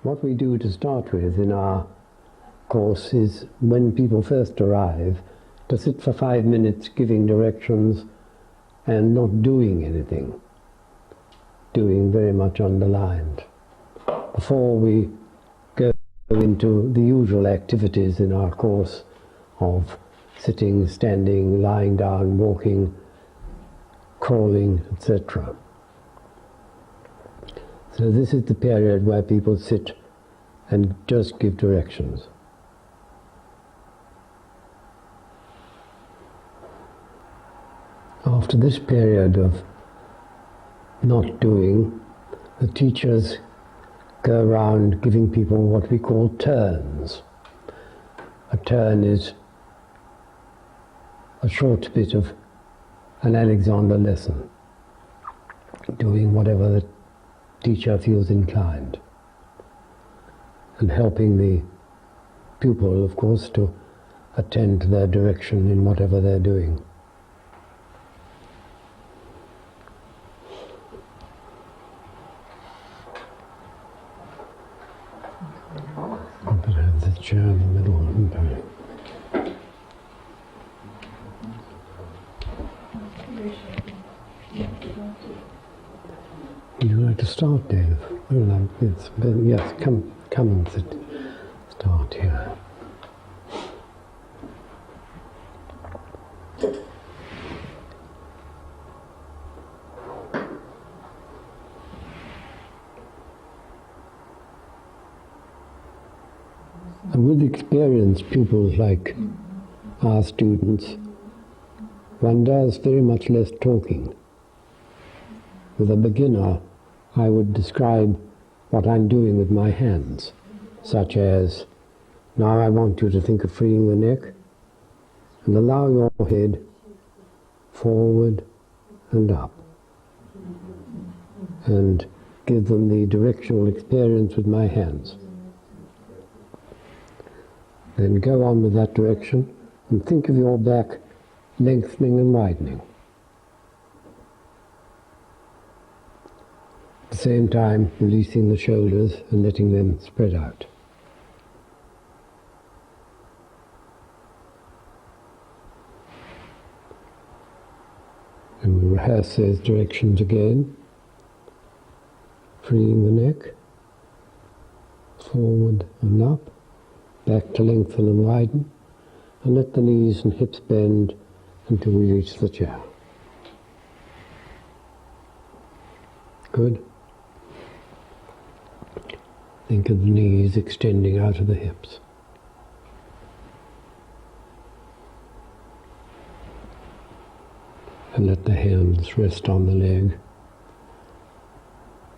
What we do to start with in our course is, when people first arrive, to sit for 5 minutes giving directions and not doing anything, doing very much underlined, before we go into the usual activities in our course of sitting, standing, lying down, walking, crawling, etc. So this is the period where people sit and just give directions. After this period of not doing, the teachers go around giving people what we call turns. A turn is a short bit of an Alexander lesson, doing whatever the teacher feels inclined, and helping the pupil, of course, to attend to their direction in whatever they're doing. I better have the chair in the middle, hadn't I? Would you like to start, Dave? I don't know. Yes, come and sit. Start here. And with experienced pupils like our students, one does very much less talking. With a beginner, I would describe what I'm doing with my hands, such as, now I want you to think of freeing the neck and allow your head forward and up, and give them the directional experience with my hands. Then go on with that direction and think of your back lengthening and widening. At the same time, releasing the shoulders and letting them spread out. And we rehearse those directions again. Freeing the neck, forward and up, back to lengthen and widen, and let the knees and hips bend until we reach the chair. Good. Think of the knees extending out of the hips. And let the hands rest on the leg,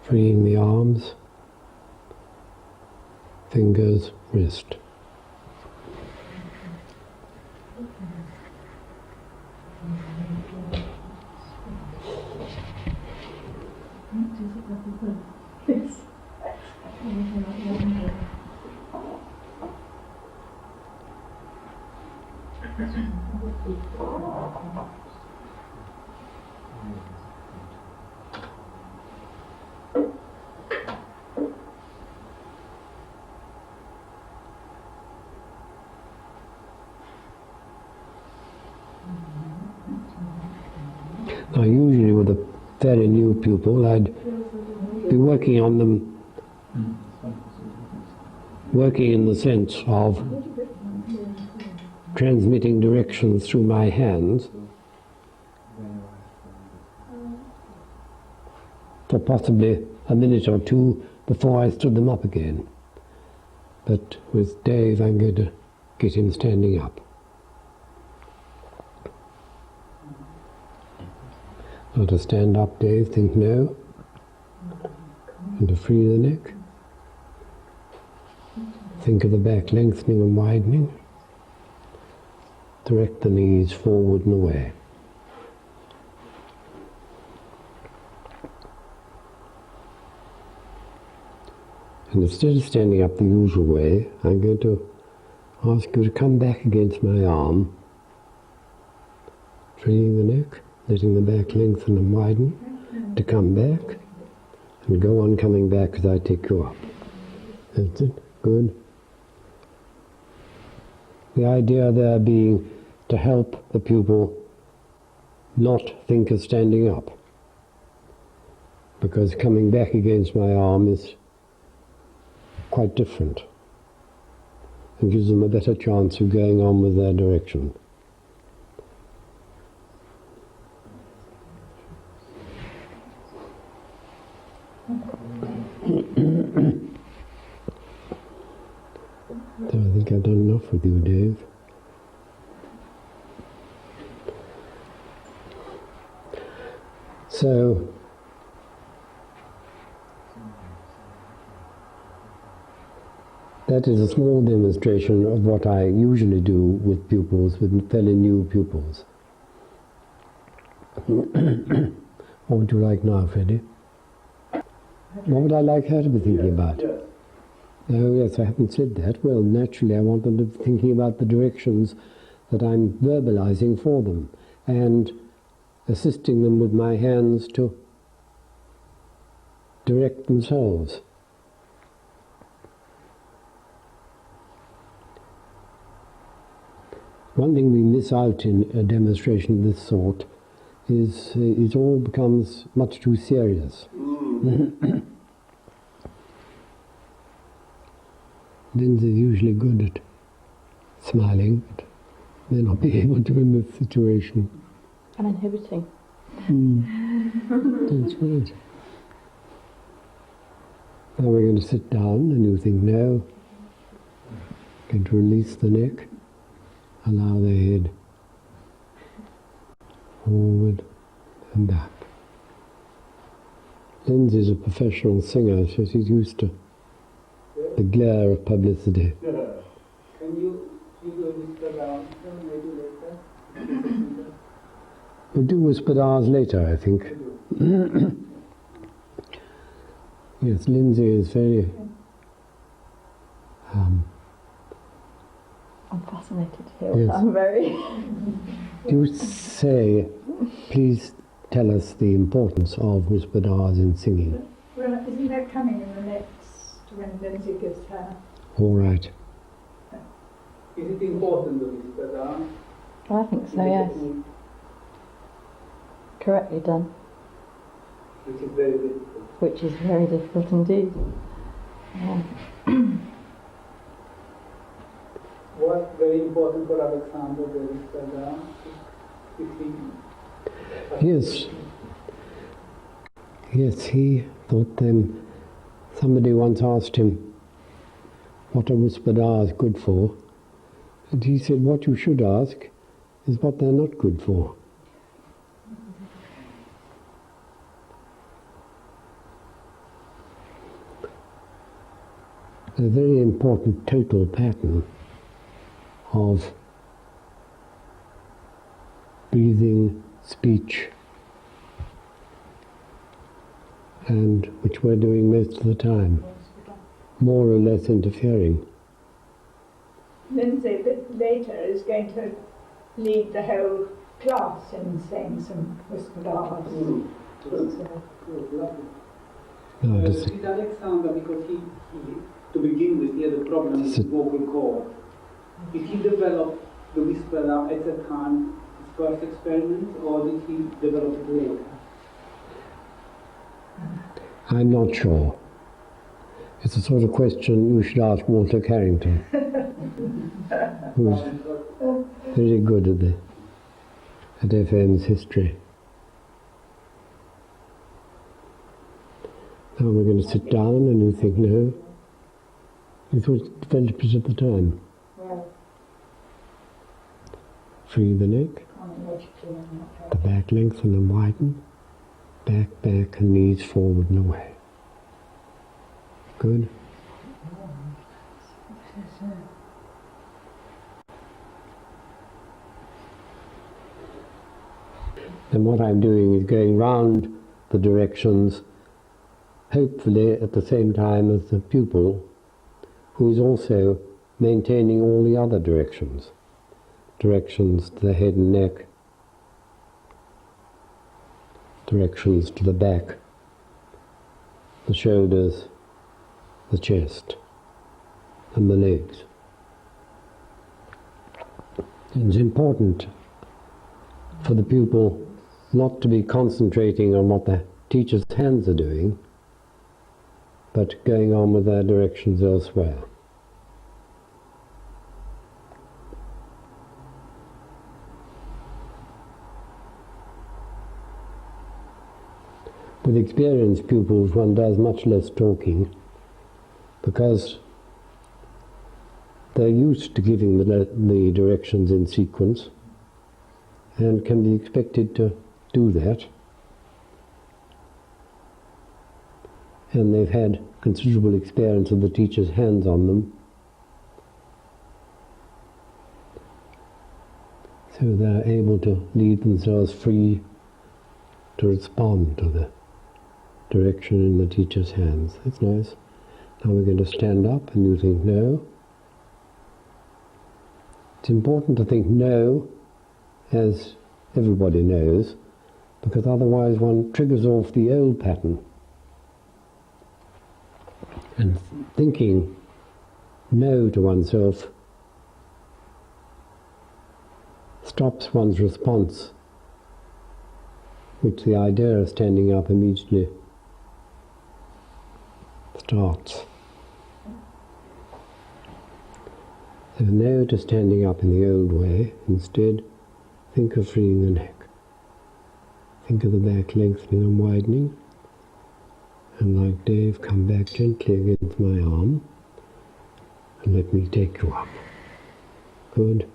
freeing the arms, fingers, wrist. Now, usually with a very new pupil, I'd be working on them, working in the sense of transmitting directions through my hands for possibly a minute or two before I stood them up again. But with Dave, I'm going to get him standing up. Now to stand up, Dave, think no, and to free the neck. Think of the back lengthening and widening. Direct the knees forward and away. And instead of standing up the usual way, I'm going to ask you to come back against my arm, freeing the neck, letting the back lengthen and widen, to come back, and go on coming back as I take you up. That's it. Good. The idea there being to help the pupil not think of standing up, because coming back against my arm is quite different and gives them a better chance of going on with their direction. So I think I've done enough with you, Dave. So, that is a small demonstration of what I usually do with pupils, with fairly new pupils. What would you like now, Freddie? What would I like her to be thinking about? Yes. Oh yes, I haven't said that. Well, naturally I want them to be thinking about the directions that I'm verbalizing for them and assisting them with my hands to direct themselves. One thing we miss out in a demonstration of this sort is it all becomes much too serious. Lindsay's usually good at smiling, but may not be able to in this situation. I'm inhibiting. That's right. Now we're going to sit down and you think, no. Going to release the neck, allow the head forward and back. Lindsay's a professional singer, so she's used to the glare of publicity. Can you whisper down maybe later? We'll do whispered hours later, I think. Yes, Lindsay is very... I'm fascinated here. Yes. I'm very... Do you say, please tell us the importance of whispered hours in singing? Well, isn't that coming in the next, when Lindsay gives her? All right. Is it important to whisper down? I think so, yes. Correctly done. Which is very difficult. Which is very difficult indeed. Yeah. What's very important for Alexander to whisper down? Yes. Yes, he thought somebody once asked him what a whispered hour is good for, and he said what you should ask is what they're not good for. A very important total pattern of breathing, speech, and which we're doing most of the time, more or less interfering. Lindsay, a bit later, is going to lead the whole class in saying some whispered hours. No, With Alexander, because he, to begin with, he had a problem with the vocal cord. Did he develop the whisper out at the time, his first experiment, or did he develop it later? I'm not sure. It's the sort of question you should ask Walter Carrington, who's very good at FM's history. Now we're going to sit down and you think, no, you thought it developed it at the time. Well, Free the neck, chronologically, I'm not the back lengthen and widen, back, back and knees forward and away. Good. And what I'm doing is going round the directions, hopefully at the same time as the pupil, who is also maintaining all the other directions. Directions to the head and neck, directions to the back, the shoulders, the chest. and the legs. It's important for the pupil not to be concentrating on what the teacher's hands are doing, but going on with their directions elsewhere. With experienced pupils, one does much less talking because they're used to giving the directions in sequence and can be expected to do that. And they've had considerable experience of the teacher's hands on them. So they're able to lead themselves free to respond to the direction in the teacher's hands. That's nice. Now we're going to stand up and you think no. It's important to think no, as everybody knows, because otherwise one triggers off the old pattern. And thinking no to oneself stops one's response, which the idea of standing up immediately starts. So no to standing up in the old way. Instead, think of freeing the neck. Think of the back lengthening and widening. And like Dave, come back gently against my arm and let me take you up. Good.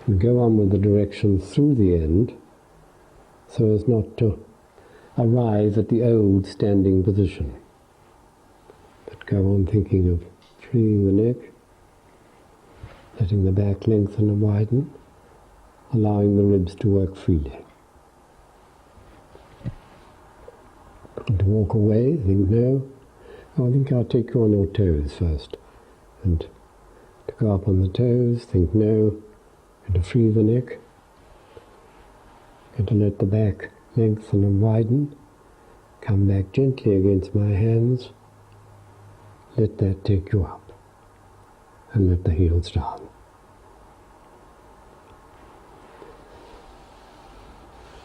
And go on with the directions through the end so as not to arrive at the old standing position. But go on thinking of freeing the neck, letting the back lengthen and widen, allowing the ribs to work freely. And to walk away, think no. I think I'll take you on your toes first. And to go up on the toes, think no. And to free the neck. And to let the back lengthen and widen. Come back gently against my hands. Let that take you up. And let the heels down.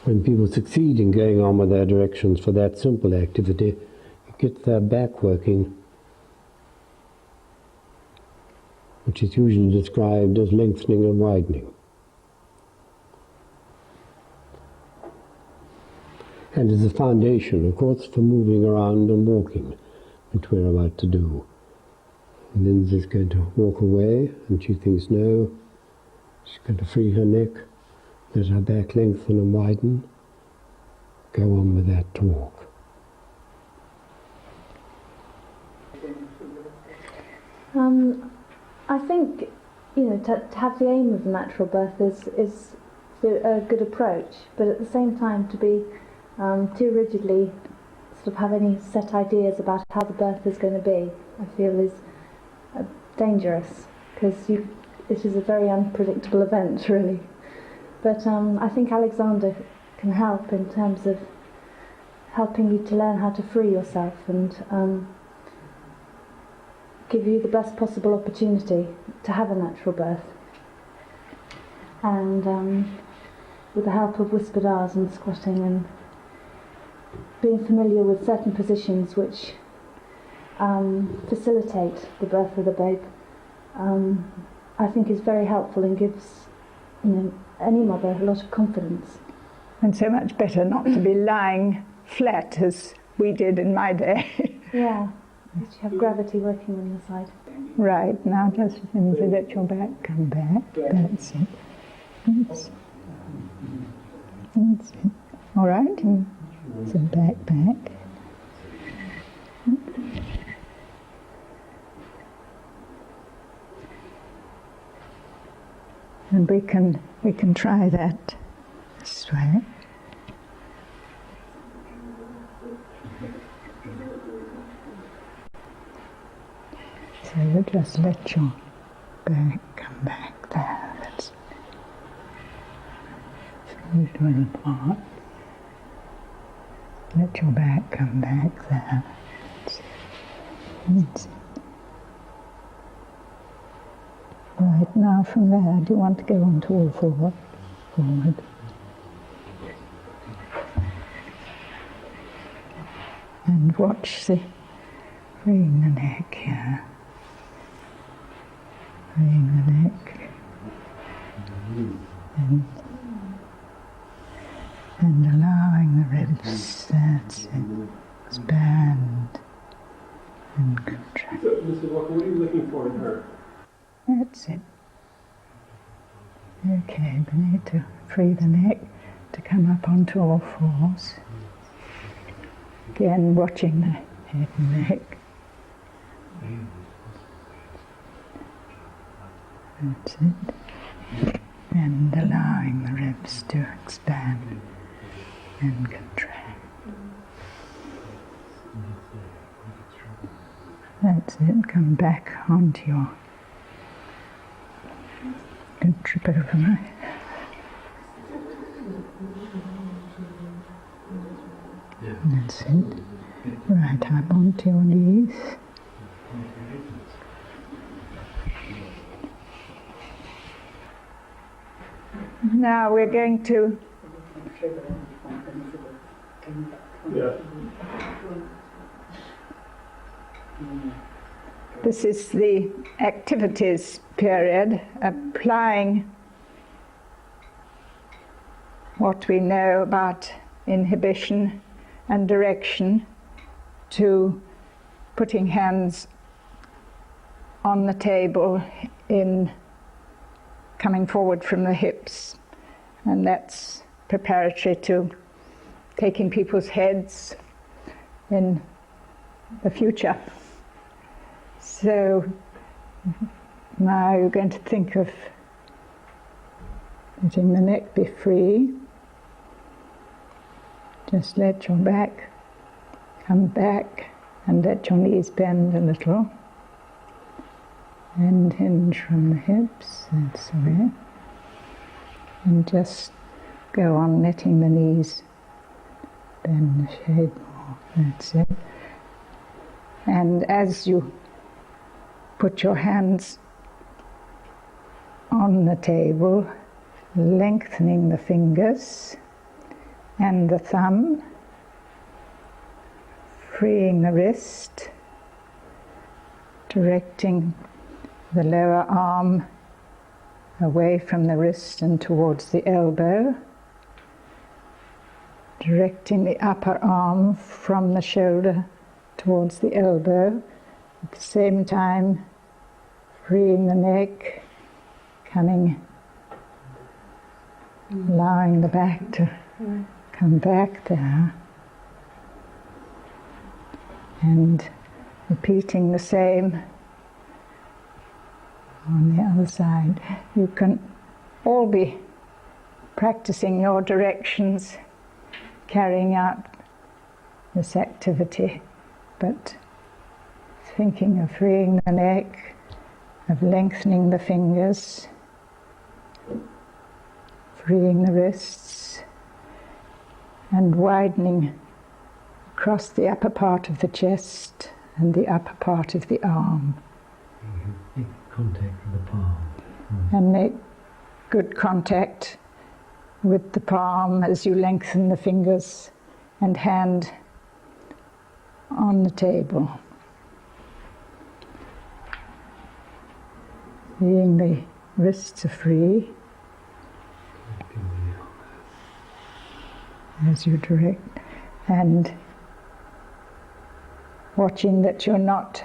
When people succeed in going on with their directions for that simple activity, it gets their back working, which is usually described as lengthening and widening. And is a foundation, of course, for moving around and walking, which we're about to do. And Lindsay's going to walk away, and she thinks no. She's going to free her neck, let her back lengthen and widen. Go on with that talk. I think, to have the aim of natural birth is a good approach, but at the same time to be too rigidly sort of have any set ideas about how the birth is going to be, I feel is dangerous, because it is a very unpredictable event, really. But I think Alexander can help in terms of helping you to learn how to free yourself and give you the best possible opportunity to have a natural birth. And with the help of whispered R's and squatting and being familiar with certain positions which facilitate the birth of the babe, I think is very helpful and gives any mother a lot of confidence. And so much better not to be lying flat as we did in my day. Yeah, you have gravity working on your side. Right, now just let your back come back. That's it. That's it. That's it. All right? So back. And we can try that this way. So you just let your back come back there. That's feet well apart. Let your back come back there. That's it. Right, now from there, do you want to go on to all four? Forward. And watch the freeing the neck here. Freeing the neck. And allowing the ribs, that's it, expand and contract. So, Mr. Walker, what are you looking for in her? That's it. Okay, we need to free the neck to come up onto all fours. Again, watching the head and neck. That's it. And allowing the ribs to expand and contract. That's it. Come back onto your... Don't trip over me. That's it. Right up onto your knees. Now we're going to... Yeah. This is the activities period, applying what we know about inhibition and direction to putting hands on the table in coming forward from the hips, and that's preparatory to taking people's heads in the future. So now you're going to think of letting the neck be free. Just let your back come back and let your knees bend a little. And hinge from the hips, that's the way. And just go on letting the knees bend a shade more, that's it. And as you put your hands on the table, lengthening the fingers and the thumb, freeing the wrist, directing the lower arm away from the wrist and towards the elbow, directing the upper arm from the shoulder towards the elbow, at the same time freeing the neck, coming, allowing the back to come back there, and repeating the same on the other side. You can all be practicing your directions, carrying out this activity, but thinking of freeing the neck, of lengthening the fingers, freeing the wrists, and widening across the upper part of the chest and the upper part of the arm. Make contact with the palm. And make good contact with the palm as you lengthen the fingers and hand on the table. Seeing the wrists are free as you direct, and watching that you're not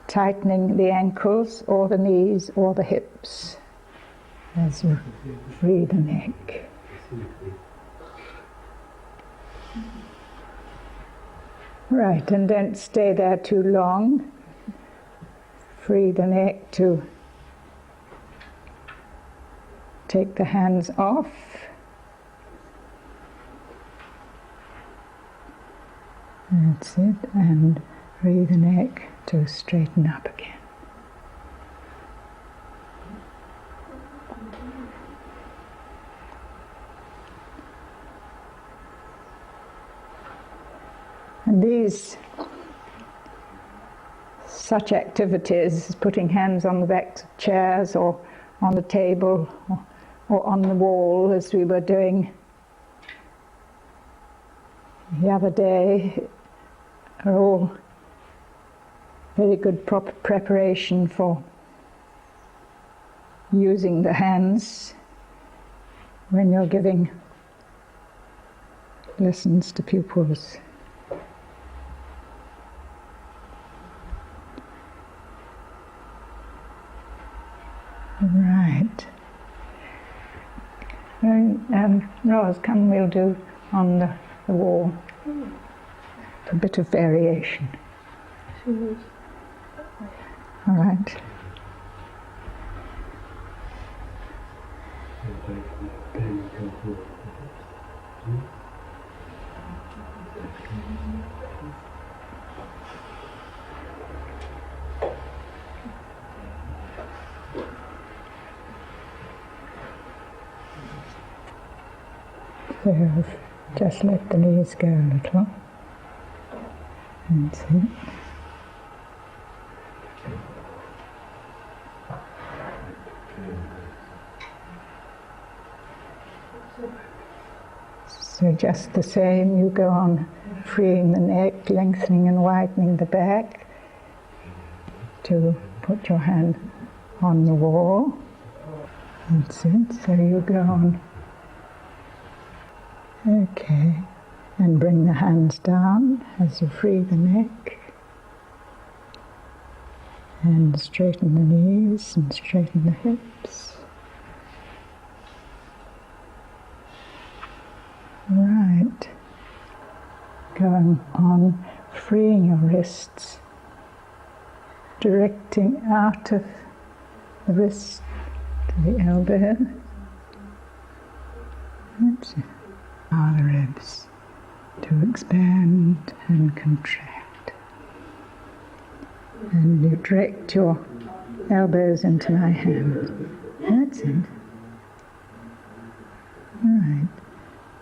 tightening the ankles or the knees or the hips as you free the neck. Right, and don't stay there too long. Free the neck to take the hands off. That's it, and free the neck to straighten up again. And these such activities as putting hands on the backs of chairs or on the table or on the wall, as we were doing the other day, are all very good preparation for using the hands when you're giving lessons to pupils. Right. Rose, come, we'll do on the wall a bit of variation. All right. So just let the knees go a little. That's it. So just the same, you go on freeing the neck, lengthening and widening the back to put your hand on the wall. That's it. So you go on. Okay. And bring the hands down as you free the neck. And straighten the knees and straighten the hips. Right. Going on, freeing your wrists, directing out of the wrist to the elbow. That's it. Allow the ribs to expand and contract. And you direct your elbows into my hands. That's it. Right.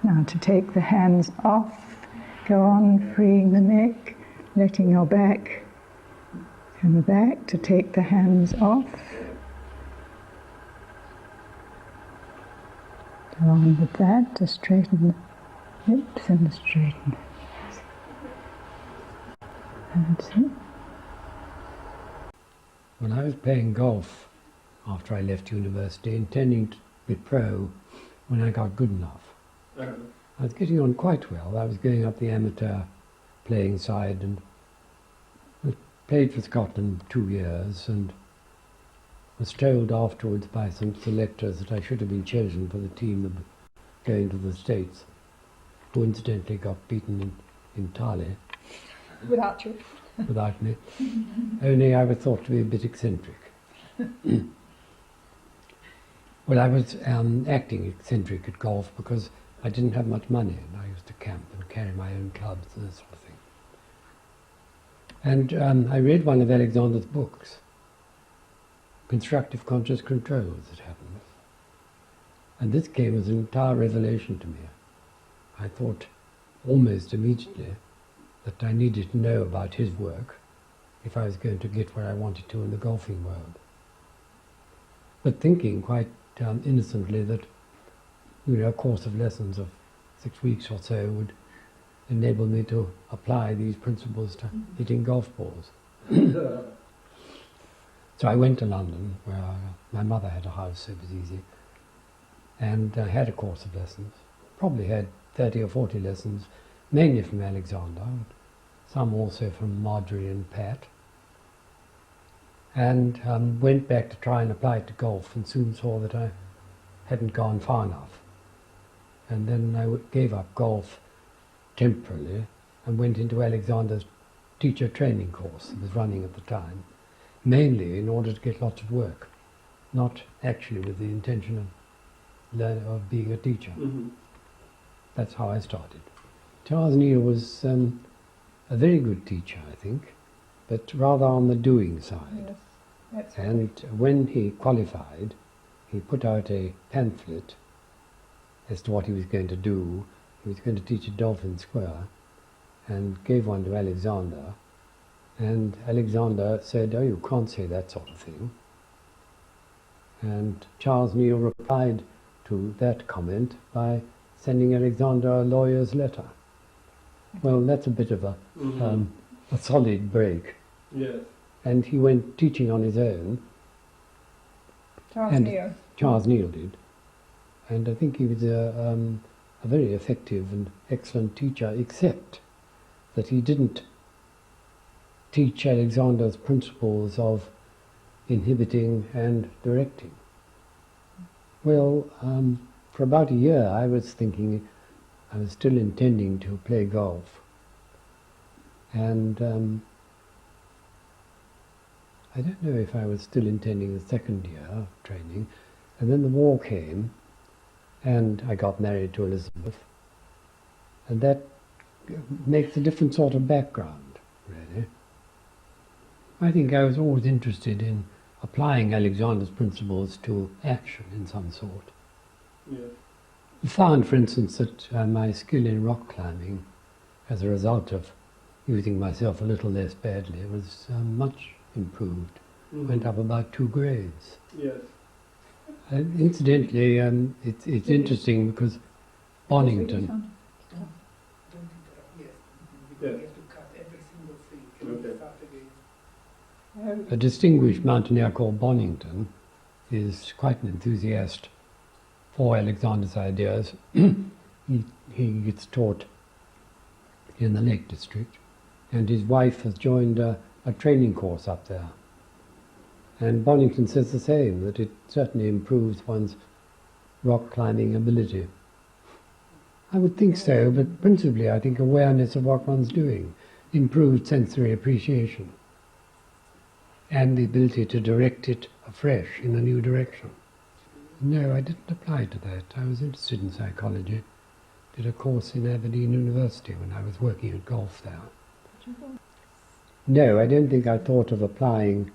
Now to take the hands off, go on freeing the neck, letting your back come back to take the hands off. Go on with that to straighten the hips and straighten the hips. That's it. When I was playing golf after I left university, intending to be pro when I got good enough, I was getting on quite well. I was going up the amateur playing side and played for Scotland 2 years and was told afterwards by some selectors that I should have been chosen for the team of going to the States, who incidentally got beaten entirely. Without you. Without me. Only I was thought to be a bit eccentric. Well, I was acting eccentric at golf because I didn't have much money and I used to camp and carry my own clubs and that sort of thing. And I read one of Alexander's books, Constructive Conscious Control, as it happens. And this came as an entire revelation to me. I thought almost immediately that I needed to know about his work if I was going to get where I wanted to in the golfing world. But thinking quite innocently that a course of lessons of 6 weeks or so would enable me to apply these principles to hitting golf balls. So I went to London, where my mother had a house, so it was easy, and I had a course of lessons. Probably had 30 or 40 lessons, mainly from Alexander, some also from Marjorie and Pat, and went back to try and apply it to golf and soon saw that I hadn't gone far enough. And then I gave up golf temporarily and went into Alexander's teacher training course that was running at the time, mainly in order to get lots of work, not actually with the intention of being a teacher. Mm-hmm. That's how I started. Charles Neal was a very good teacher, I think, but rather on the doing side. Yes, and when he qualified, he put out a pamphlet as to what he was going to do. He was going to teach at Dolphin Square and gave one to Alexander And Alexander said, "Oh, you can't say that sort of thing." And Charles Neal replied to that comment by sending Alexander a lawyer's letter. Well, that's a bit of a solid break. Yes. And he went teaching on his own. Charles Neal did. And I think he was a very effective and excellent teacher, except that he didn't teach Alexander's principles of inhibiting and directing. Well, for about a year I was thinking I was still intending to play golf. And I don't know if I was still intending the second year of training. And then the war came, and I got married to Elizabeth. And that makes a different sort of background, really. I think I was always interested in applying Alexander's principles to action in some sort. Yes. I found, for instance, that my skill in rock climbing, as a result of using myself a little less badly, was much improved. Went up about 2 grades. Yes. Incidentally, it's interesting because Bonington, Yes. Okay. a distinguished mountaineer called Bonington, is quite an enthusiast for Alexander's ideas. He gets taught in the Lake District, and his wife has joined a training course up there. And Bonington says the same, that it certainly improves one's rock climbing ability. I would think so, but principally I think awareness of what one's doing, improved sensory appreciation, and the ability to direct it afresh in a new direction. No, I didn't apply to that. I was interested in psychology. Did a course in Aberdeen University when I was working at golf there. No, I don't think I thought of applying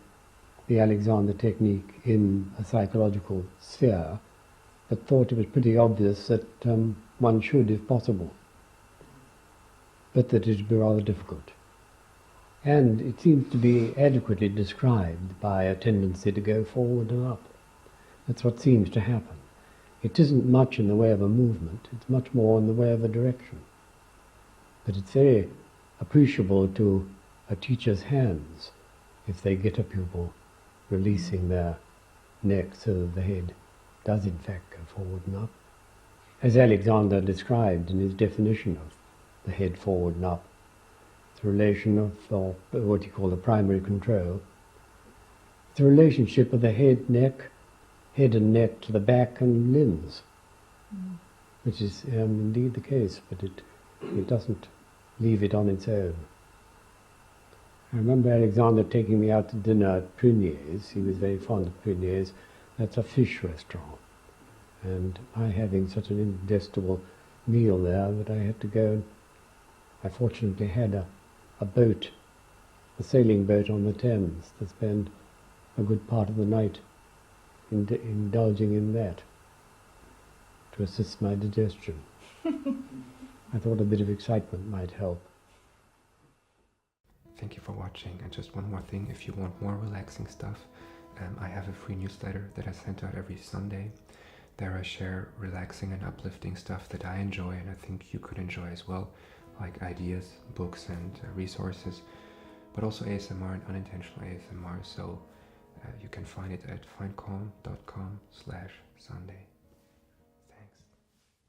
the Alexander technique in a psychological sphere, but thought it was pretty obvious that one should, if possible, but that it would be rather difficult. And it seems to be adequately described by a tendency to go forward and up. That's what seems to happen. It isn't much in the way of a movement, it's much more in the way of a direction. But it's very appreciable to a teacher's hands if they get a pupil releasing their neck so that the head does in fact go forward and up. As Alexander described in his definition of the head forward and up, the relation of what he called the primary control, the relationship of the head and neck to the back and limbs, which is indeed the case, but it doesn't leave it on its own. I remember Alexander taking me out to dinner at Prunier's. He was very fond of Prunier's. That's a fish restaurant. And I having such an indigestible meal there that I had to go, and I fortunately had a boat, a sailing boat on the Thames, to spend a good part of the night indulging in that to assist my digestion. I thought a bit of excitement might help. Thank you for watching, and just one more thing, if you want more relaxing stuff, I have a free newsletter that I send out every Sunday. There I share relaxing and uplifting stuff that I enjoy and I think you could enjoy as well, like ideas, books and resources, but also ASMR and unintentional ASMR, so you can find it at findcalm.com/Sunday.